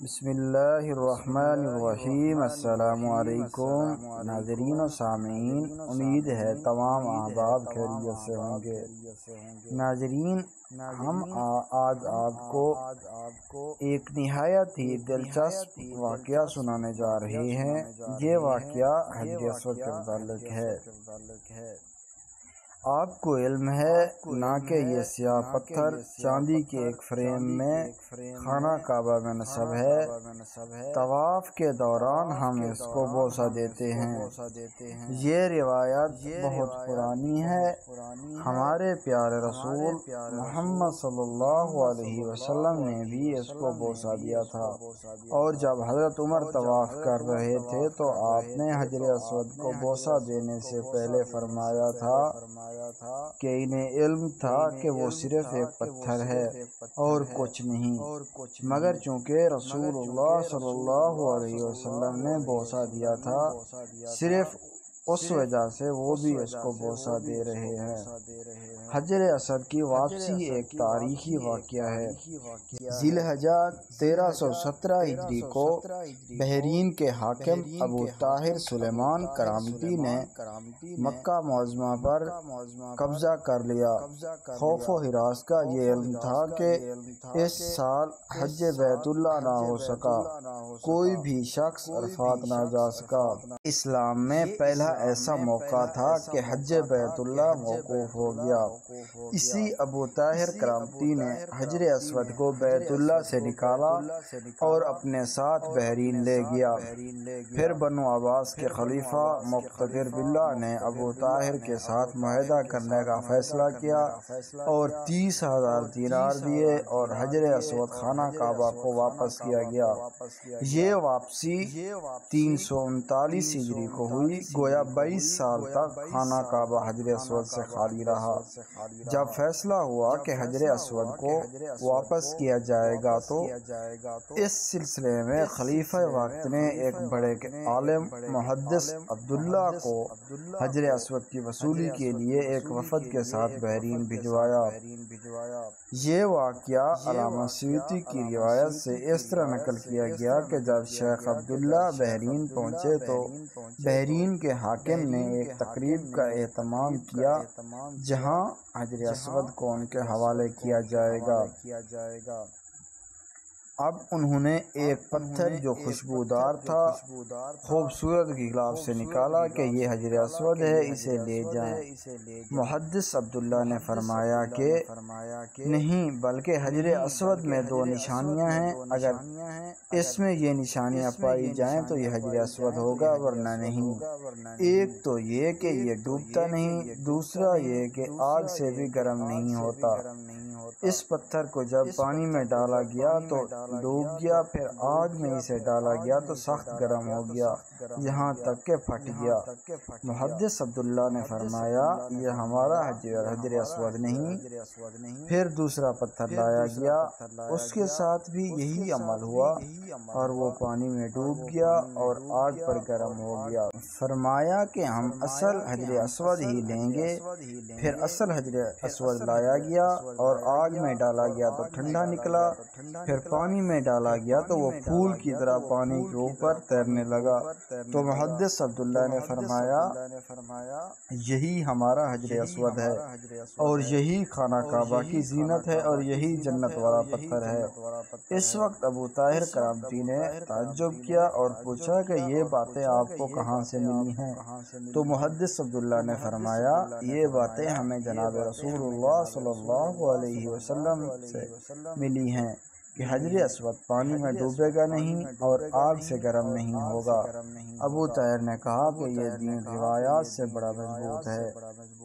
بسم اللہ الرحمن الرحیم۔ السلام علیکم ناظرین و سامعین، امید ہے تمام احباب خیریت سے ہوں گے۔ ناظرین، ہم آج آپ کو ایک نہایت ہی دلچسپ واقعہ سنانے جا رہے ہیں۔ یہ واقعہ حجر اسود کے متعلق ہے۔ آپ کو علم ہے نہ کہ یہ سیاہ پتھر چاندی کے ایک فریم میں خانہ کعبہ میں نصب ہے۔ طواف کے دوران ہم اس کو بوسہ دیتے ہیں۔ یہ روایت بہت پرانی ہے۔ ہمارے پیارے رسول محمد صلی اللہ علیہ وسلم نے بھی اس کو بوسہ دیا تھا، اور جب حضرت عمر طواف کر رہے تھے تو آپ نے حجر اسود کو بوسہ دینے سے پہلے فرمایا تھا کہ انہیں علم تھا کہ وہ صرف ایک پتھر ہے اور کچھ نہیں، مگر چونکہ رسول اللہ صلی اللہ علیہ وسلم نے بوسہ دیا تھا، صرف اس وجہ سے وہ بھی اس کو بوسہ دے رہے ہیں۔ حجر اسود کی واپسی ایک تاریخی واقعہ ہے۔ ذی الحجہ 1317 ہجری کو بحرین کے حاکم ابو طاہر سلیمان کرامتی نے مکہ معظمہ پر قبضہ کر لیا۔ خوف و ہراس کا یہ علم تھا کہ اس سال حج بیت اللہ نہ ہو سکا، کوئی بھی شخص عرفات نہ جا سکا۔ اسلام میں پہلا ایسا موقع تھا کہ حج بیت اللہ موقوف ہو گیا۔ اسی ابو طاہر کرامتی نے حجر اسود کو بیت اللہ سے نکالا اور اپنے ساتھ بحرین لے گیا۔ پھر بنو عباس کے خلیفہ مقتدر باللہ نے ابو طاہر کے ساتھ معاہدہ کرنے کا فیصلہ کیا اور 30,000 دینار دیے اور حجر اسود خانہ کعبہ کو واپس کیا گیا۔ یہ واپسی 339 ہجری کو ہوئی، گویا 22 سال تک خانہ کعبہ حجر اسود سے خالی رہا۔ جب فیصلہ ہوا کہ حجر اسود کو واپس کیا جائے گا تو اس سلسلے میں خلیفہ وقت نے ایک بڑے عالم محدث عبداللہ کو حجر اسود کی وصولی کے لیے ایک وفد کے ساتھ بحرین بھجوایا۔ یہ واقعہ علامہ سیوطی کی روایت سے اس طرح نقل کیا گیا کہ جب شیخ عبداللہ بحرین پہنچے تو بحرین کے حاکم نے ایک تقریب کا اہتمام کیا جہاں حجر اسود کو ان کے حوالے کیا جائے گا۔ اب انہوں نے ایک پتھر جو خوشبودار تھا خوبصورت غلاف سے نکالا کہ یہ حجر اسود ہے، اسے لے جائیں۔ محدث عبداللہ نے فرمایا کہ نہیں، بلکہ حجر اسود میں 2 نشانیاں ہیں، اگر اس میں یہ نشانیاں پائی جائیں تو یہ حجر اسود ہوگا، ورنہ نہیں۔ ایک تو یہ کہ یہ ڈوبتا نہیں، دوسرا یہ کہ آگ سے بھی گرم نہیں ہوتا۔ اس پتھر کو جب پانی میں ڈالا گیا تو ڈوب گیا، پھر آگ میں اسے ڈالا گیا تو سخت گرم ہو گیا، یہاں تک کہ پھٹ گیا۔ محدث عبداللہ نے فرمایا یہ ہمارا حجر اسود نہیں۔ پھر دوسرا پتھر لایا گیا، اس کے ساتھ بھی یہی عمل ہوا اور وہ پانی میں ڈوب گیا اور آگ پر گرم ہو گیا۔ فرمایا کہ ہم اصل حجر اسود ہی لیں گے۔ پھر اصل حجر اسود لایا گیا اور آگ میں ڈالا گیا تو ٹھنڈا نکلا، پھر پانی میں ڈالا گیا تو وہ پھول کی طرح پانی کے اوپر تیرنے لگا۔ تو محدث عبداللہ نے فرمایا یہی ہمارا حجر اسود ہے اور یہی خانہ کعبہ کی زینت ہے اور یہی جنت والا پتھر ہے۔ اس وقت ابو طاہر کرامتی نے تعجب کیا اور پوچھا کہ یہ باتیں آپ کو کہاں سے ملی ہیں؟ تو محدث عبداللہ نے فرمایا یہ باتیں ہمیں جناب رسول اللہ صلی اللہ علیہ وسلم سے ملی ہیں کہ حجر اسود پانی میں ڈوبے گا نہیں اور آگ سے گرم نہیں ہوگا۔ ابو طاہر نے کہا کہ یہ دین روایات سے بڑا مضبوط ہے۔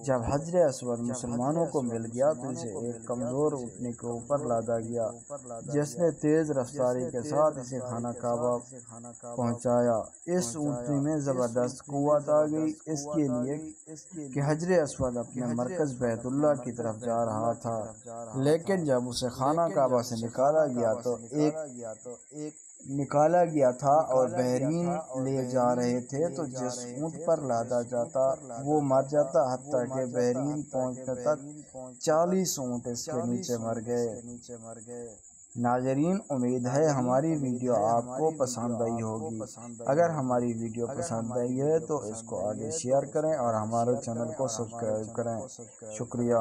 جب حجر اسود مسلمانوں کو مل گیا تو اسے ایک کمزور اونٹنی کے اوپر لادا گیا جس نے تیز رفتاری کے ساتھ اسے خانہ کعبہ پہنچایا۔ اس اونٹنی میں زبردست قوت آ گئی، اس کے لیے کہ حجر اسود اپنے مرکز بیت اللہ کی طرف جا رہا تھا، لیکن جب اسے خانہ کعبہ سے نکالا گیا تھا اور بحرین لے جا رہے تھے تو جس اونٹ پر لادا جاتا وہ مر جاتا، حتیٰ کہ بحرین پہنچنے تک 40 اونٹ اس کے نیچے مر گئے۔ ناظرین، امید ہے ہماری ویڈیو آپ کو پسند آئی ہوگی۔ اگر ہماری ویڈیو پسند آئی ہے تو اس کو آگے شیئر کریں اور ہمارے چینل کو سبسکرائب کریں۔ شکریہ۔